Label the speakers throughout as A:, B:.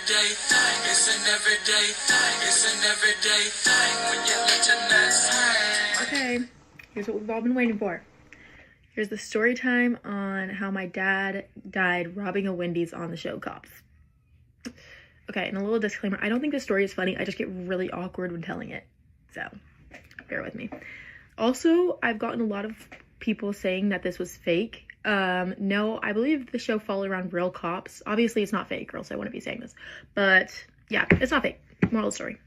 A: everyday thing. It's an everyday thing. It's an everyday thing when you let your nuts hang.
B: Okay, here's what we've all been waiting for. Here's the story time on how my dad died robbing a Wendy's on the show Cops. Okay, and a little disclaimer, I don't think this story is funny. I just get really awkward when telling it. So, bear with me. Also, I've gotten a lot of people saying that this was fake. No, I believe the show followed around real cops. Obviously, it's not fake, or else I wouldn't be saying this. But, yeah, it's not fake. Moral of the story.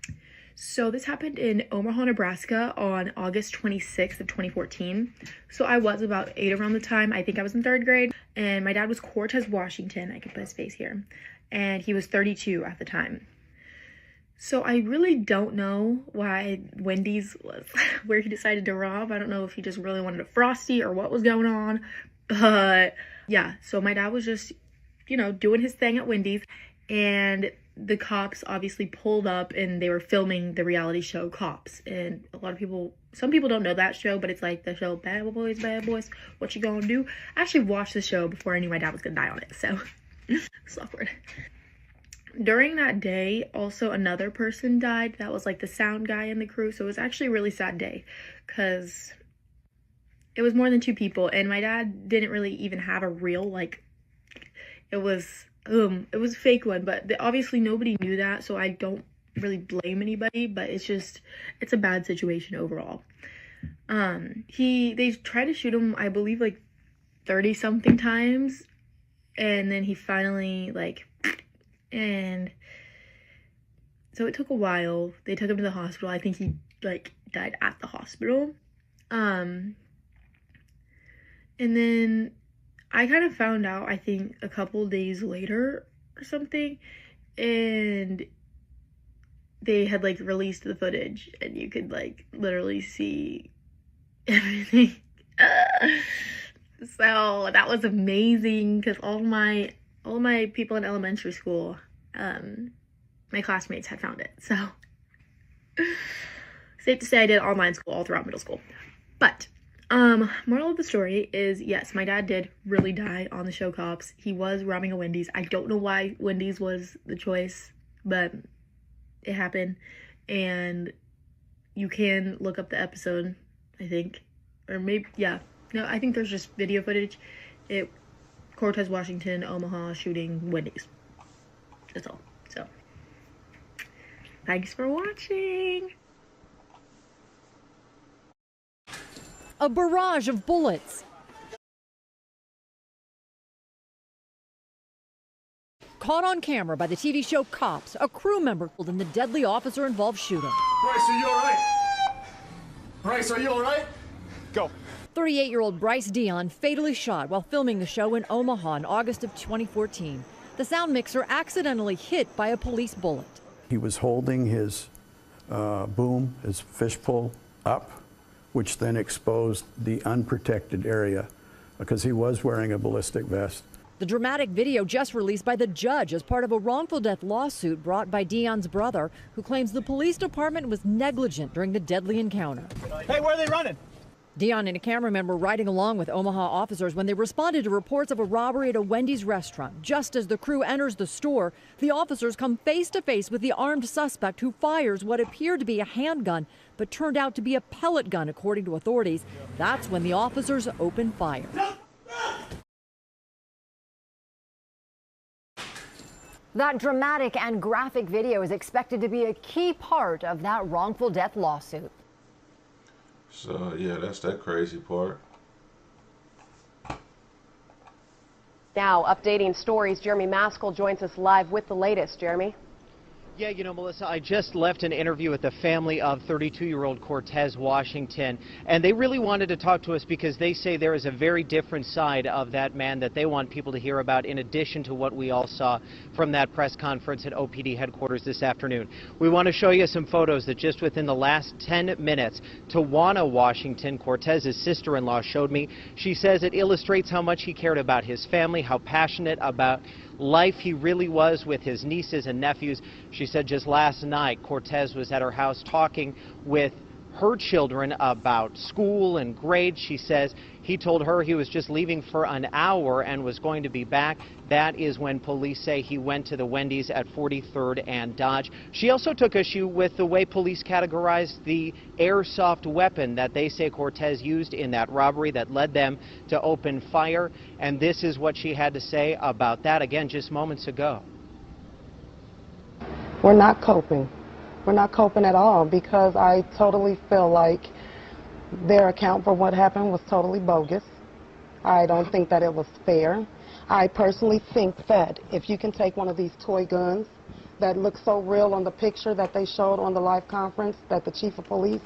B: So this happened in Omaha, Nebraska on August 26th of 2014. So I was about 8 around the time. I think I was in 3rd grade. And my dad was Cortez Washington. I can put his face here. And he was 32 at the time. So I really don't know why Wendy's was where he decided to rob. I don't know if he just really wanted a Frosty or what was going on. But yeah, so my dad was just, you know, doing his thing at Wendy's. And the cops obviously pulled up and they were filming the reality show Cops. And a lot of people, some people don't know that show, but it's like the show Bad Boys, What You Gonna Do? I actually watched the show before I knew my dad was gonna die on it, so it's awkward. During that day, also another person died. That was like the sound guy in the crew, so it was actually a really sad day because it was more than 2 people, and my dad didn't really even have a real, like, it was a fake one, but obviously nobody knew that, so I don't really blame anybody, but it's a bad situation overall. They tried to shoot him, I believe, like 30 something times, and then he finally, like, and so it took a while. They took him to the hospital. I think he, like, died at the hospital. And then I kind of found out, I think, a couple days later or something, and they had, like, released the footage, and you could, like, literally see everything. So that was amazing, because all my people in elementary school, my classmates had found it. So safe to say I did online school all throughout middle school. But moral of the story is, yes, my dad did really die on the show Cops. He was robbing a Wendy's. I don't know why Wendy's was the choice, but it happened. And you can look up the episode, I think, or maybe, yeah, no, I think there's just video footage. Cortez Washington, Omaha, shooting Wendy's. That's all. So, thanks for watching.
C: A barrage of bullets. Caught on camera by the TV show Cops, a crew member killed in the deadly officer-involved shooting.
D: Bryce, are you all right? Bryce, are you all right? Go.
C: 38-year-old Bryce Dion fatally shot while filming the show in Omaha in August of 2014. The sound mixer accidentally hit by a police bullet.
E: He was holding his boom, his fishbowl up, which then exposed the unprotected area because he was wearing a ballistic vest.
C: The dramatic video just released by the judge as part of a wrongful death lawsuit brought by Dion's brother, who claims the police department was negligent during the deadly encounter.
D: Hey, where are they running?
C: Dion and a cameraman were riding along with Omaha officers when they responded to reports of a robbery at a Wendy's restaurant. Just as the crew enters the store, the officers come face to face with the armed suspect who fires what appeared to be a handgun, but turned out to be a pellet gun, according to authorities. That's when the officers opened fire. That dramatic and graphic video is expected to be a key part of that wrongful death lawsuit.
F: So, yeah, that's that crazy part.
G: Now, updating stories, Jeremy Maskell joins us live with the latest. Jeremy?
H: Yeah, you know, Melissa, I just left an interview with the family of 32-year-old Cortez Washington, and they really wanted to talk to us because they say there is a very different side of that man that they want people to hear about, in addition to what we all saw from that press conference at OPD headquarters this afternoon. We want to show you some photos that just within the last 10 minutes, Tawana Washington, Cortez's sister-in-law, showed me. She says it illustrates how much he cared about his family, how passionate about life he really was with his nieces and nephews. She said just last night Cortez was at her house talking with her children about school and grades. She says he told her he was just leaving for an hour and was going to be back. That is when police say he went to the Wendy's at 43rd and Dodge. She also took issue with the way police categorized the airsoft weapon that they say Cortez used in that robbery that led them to open fire. And this is what she had to say about that, again, just moments ago.
I: We're not coping. We're not coping at all, because I totally feel like their account for what happened was totally bogus. I don't think that it was fair. I personally think that if you can take one of these toy guns that look so real on the picture that they showed on the live conference that the chief of police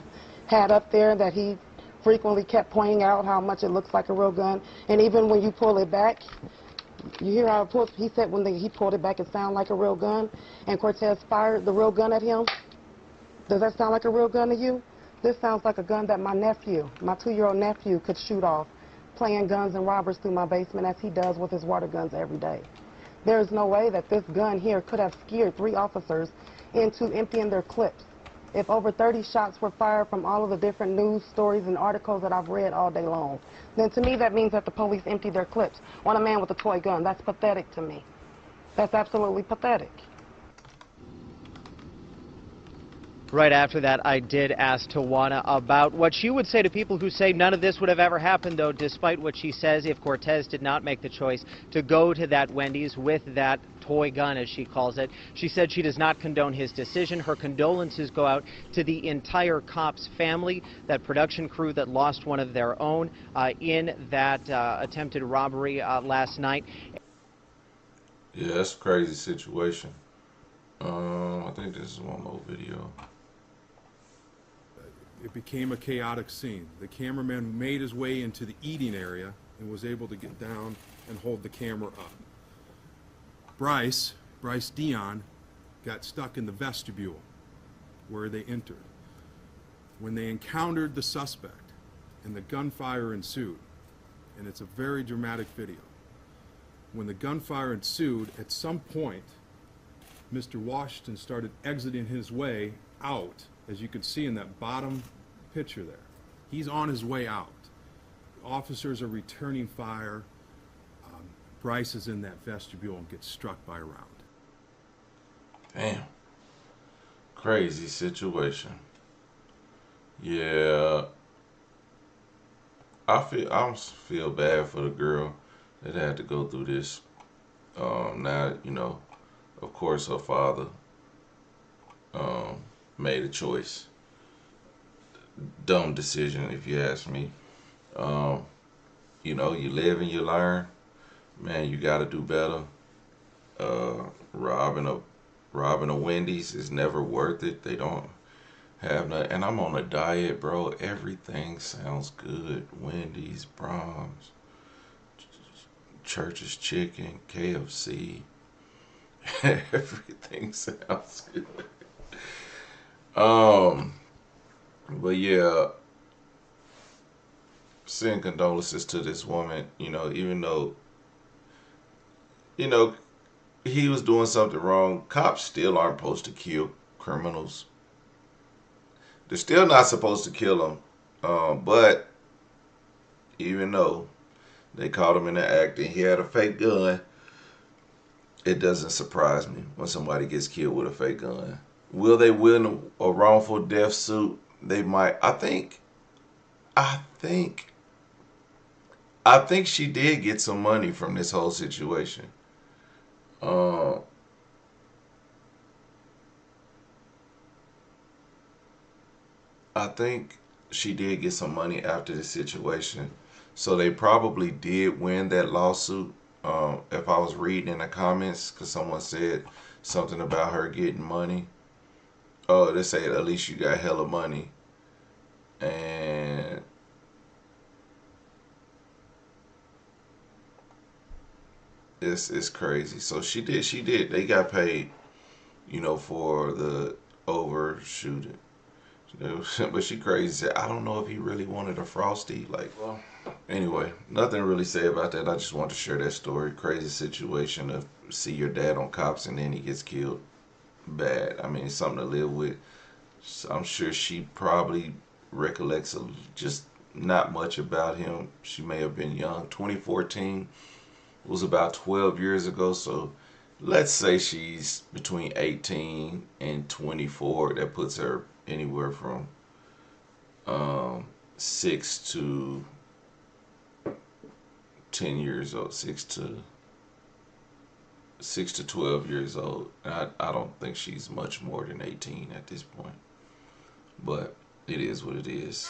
I: had up there, that he frequently kept pointing out how much it looks like a real gun, and even when you pull it back, you hear how it pulls. He said when he pulled it back, it sounded like a real gun, and Cortez fired the real gun at him. Does that sound like a real gun to you? This sounds like a gun that my nephew, my 2-year-old nephew, could shoot off, playing guns and robbers through my basement as he does with his water guns every day. There is no way that this gun here could have scared 3 officers into emptying their clips. If over 30 shots were fired from all of the different news stories and articles that I've read all day long, then to me that means that the police emptied their clips on a man with a toy gun. That's pathetic to me. That's absolutely pathetic.
H: Right after that, I did ask Tawana about what she would say to people who say none of this would have ever happened, though, despite what she says, if Cortez did not make the choice to go to that Wendy's with that toy gun, as she calls it. She said she does not condone his decision. Her condolences go out to the entire cops family, that production crew that lost one of their own in that attempted robbery last night.
F: Yeah, that's a crazy situation. I think this is one more video.
J: It became a chaotic scene. The cameraman made his way into the eating area and was able to get down and hold the camera up. Bryce Dion, got stuck in the vestibule where they entered. When they encountered the suspect, and the gunfire ensued, and it's a very dramatic video. When the gunfire ensued, at some point, Mr. Washington started exiting his way out, as you can see in that bottom picture there. He's on his way out. Officers are returning fire. Bryce is in that vestibule and gets struck by a round.
F: Damn. Crazy situation. Yeah. I feel bad for the girl that had to go through this. Now, you know, of course her father made a choice. Dumb decision, if you ask me. You know, you live and you learn. Man, you got to do better. Robbing a Wendy's is never worth it. They don't have nothing. And I'm on a diet, bro. Everything sounds good. Wendy's, Brahms, Church's Chicken, KFC. Everything sounds good. But yeah, send condolences to this woman. You know, even though, you know, he was doing something wrong, cops still aren't supposed to kill criminals. They're still not supposed to kill them. But even though they caught him in the act and he had a fake gun, it doesn't surprise me when somebody gets killed with a fake gun. Will they win a wrongful death suit? They might. I think she did get some money from this whole situation. I think she did get some money after the situation. So they probably did win that lawsuit. If I was reading in the comments, because someone said something about her getting money. Oh, they say at least you got hella money. And it's crazy. So she did. They got paid, you know, for the overshooting. But she crazy. I don't know if he really wanted a Frosty. Like, well, anyway, nothing to really say about that. I just want to share that story. Crazy situation to see your dad on cops and then he gets killed. Bad. I mean, it's something to live with. I'm sure she probably recollects just not much about him. She may have been young. 2014 was about 12 years ago, so let's say she's between 18 and 24. That puts her anywhere from 6 to 10 years old, 6 to 12 years old. I don't think she's much more than 18 at this point, but it is what it is.